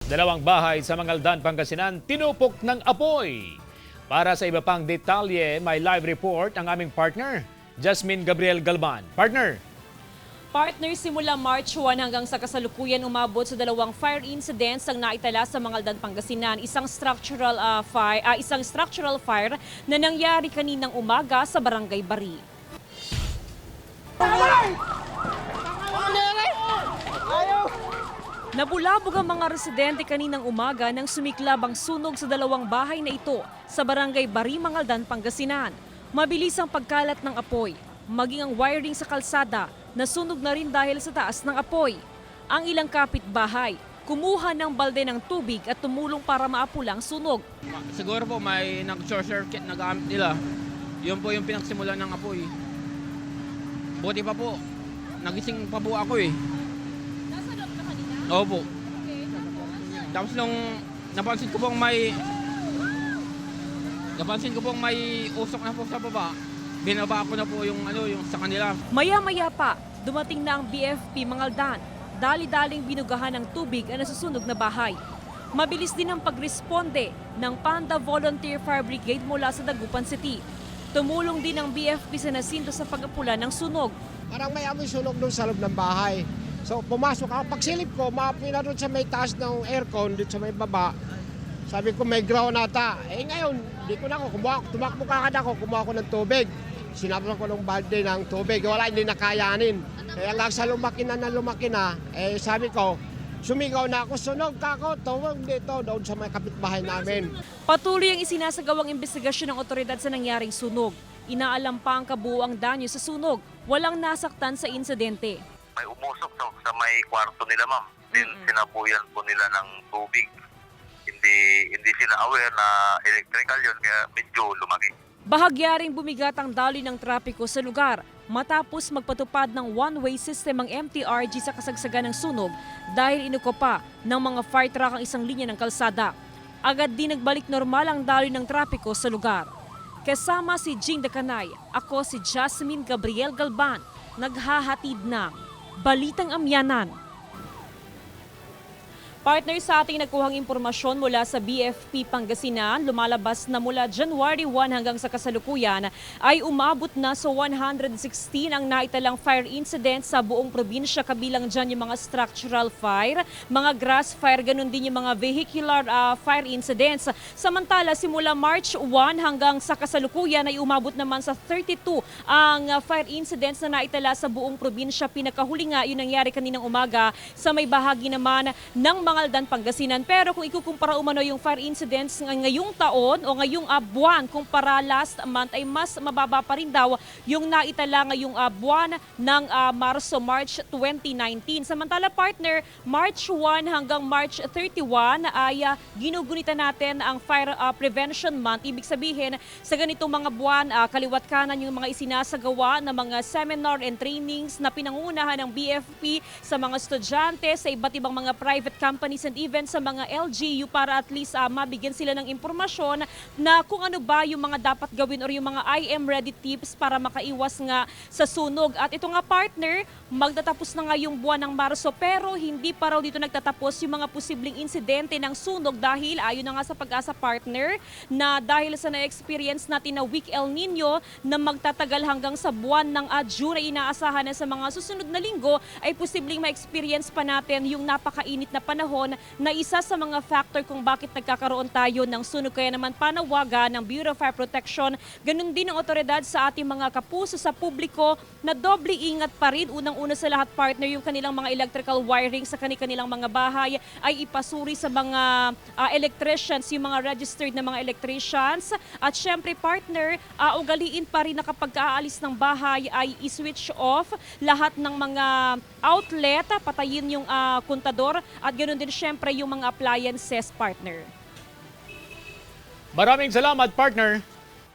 Dalawang bahay sa Mangaldan, Pangasinan, tinupok ng apoy. Para sa iba pang detalye, may live report ang aming partner, Jasmine Gabriel Galban. Partner! Partner, simula March 1 hanggang sa kasalukuyan umabot sa dalawang fire incidents ang naitala sa Mangaldan, Pangasinan. Isang structural fire na nangyari kaninang umaga sa Barangay Bari. Nabulabog ang mga residente kaninang umaga nang sumiklab ang sunog sa dalawang bahay na ito sa Barangay Bari, Mangaldan, Pangasinan. Mabilis ang pagkalat ng apoy, maging ang wiring sa kalsada nasunog na rin dahil sa taas ng apoy. Ang ilang kapitbahay kumuha ng balde ng tubig at tumulong para maapula ang sunog. Siguro po may nag-short circuit na gamit nila. Yun po yung pinagsimulan ng apoy. Buti pa po, nagising pa po ako eh. Nasa loob ka kanina? Opo. Okay, Tapos nung napansin ko pong may usok na po sa baba, binaba ko na po yung sa kanila. Maya-maya pa, dumating na ang BFP Mangaldan. Dali-daling binugahan ng tubig ang nasusunog na bahay. Mabilis din ang pagresponde ng Panda Volunteer Fire Brigade mula sa Dagupan City. Tumulong din ang BFP San Jacinto sa pag-apula ng sunog. Parang may amoy sunog doon sa loob ng bahay. So pumasok ako, pagsilip ko, maapoy na doon sa may taas ng aircon, doon sa may baba. Sabi ko may ground ata. Eh ngayon, di ko na ako, tumakbo kagad ako, kumuha ko ng tubig. Sinapos ko ng balde ng tubig, wala, hindi nakayanin. Kaya lang sa lumaki na, eh sabi ko, sumigaw na ako, sunog ka ako, tuwag dito, doon sa mga kapitbahay namin. Patuloy ang isinasagawang investigasyon ng otoridad sa nangyaring sunog. Inaalam pa ang kabuuang danyo sa sunog. Walang nasaktan sa insidente. May umusok sa may kwarto nila, ma'am. Din sinabuyan po nila ng tubig. Hindi sila aware na electrical yun, kaya medyo lumaki. Bahagyaring bumigat ang daloy ng trapiko sa lugar matapos magpatupad ng one-way system ang MTRG sa kasagsagan ng sunog dahil inuko pa ng mga fire truck ang isang linya ng kalsada. Agad din nagbalik normal ang daloy ng trapiko sa lugar. Kasama si Jing Dakanay, ako si Jasmine Gabriel Galban, naghahatid ng Balitang Amyanan. Partner, sa ating nagkuhang impormasyon mula sa BFP Pangasinan, lumalabas na mula January 1 hanggang sa kasalukuyan ay umabot na sa 116 ang naitalang fire incident sa buong probinsya, kabilang dyan yung mga structural fire, mga grass fire, ganun din yung mga vehicular fire incidents. Samantala, simula March 1 hanggang sa kasalukuyan ay umabot naman sa 32 ang fire incidents na naitala sa buong probinsya. Pinakahuli nga yun nangyari kaninang umaga sa may bahagi naman ng Mangaldan, Pangasinan. Pero kung ikukumpara umano yung fire incidents ngayong taon o ngayong buwan kumpara last month ay mas mababa pa rin daw yung naitala ngayong buwan ng March 2019. Samantala, partner, March 1 hanggang March 31 ay ginugunitan natin ang Fire Prevention Month. Ibig sabihin, sa ganitong mga buwan, kaliwat kanan yung mga isinasagawa na mga seminar and trainings na pinangunahan ng BFP sa mga estudyante, sa iba't ibang mga private companies and even sa mga LGU para at least mabigyan sila ng impormasyon na kung ano ba yung mga dapat gawin or yung mga I am ready tips para makaiwas nga sa sunog. At ito nga, partner, magtatapos na nga yung buwan ng Marso pero hindi pa raw dito nagtatapos yung mga posibleng insidente ng sunog dahil ayon na nga sa Pag-asa, partner, na dahil sa na-experience natin na weak El Nino na magtatagal hanggang sa buwan ng June ay inaasahan na sa mga susunod na linggo ay posibleng ma-experience pa natin yung napakainit na panahon na isa sa mga factor kung bakit nagkakaroon tayo ng sunog. Kaya naman panawagan ng Bureau of Fire Protection, ganun din ang otoridad sa ating mga kapuso, sa publiko na doble ingat pa rin. Unang-una sa lahat, partner, yung kanilang mga electrical wiring sa kanilang mga bahay ay ipasuri sa mga electricians, yung mga registered na mga electricians. At syempre, partner, ugaliin pa rin na kapag aalis ng bahay ay i-switch off lahat ng mga outlet, patayin yung kontador at ganoon din syempre yung mga appliances, partner. Maraming salamat, partner!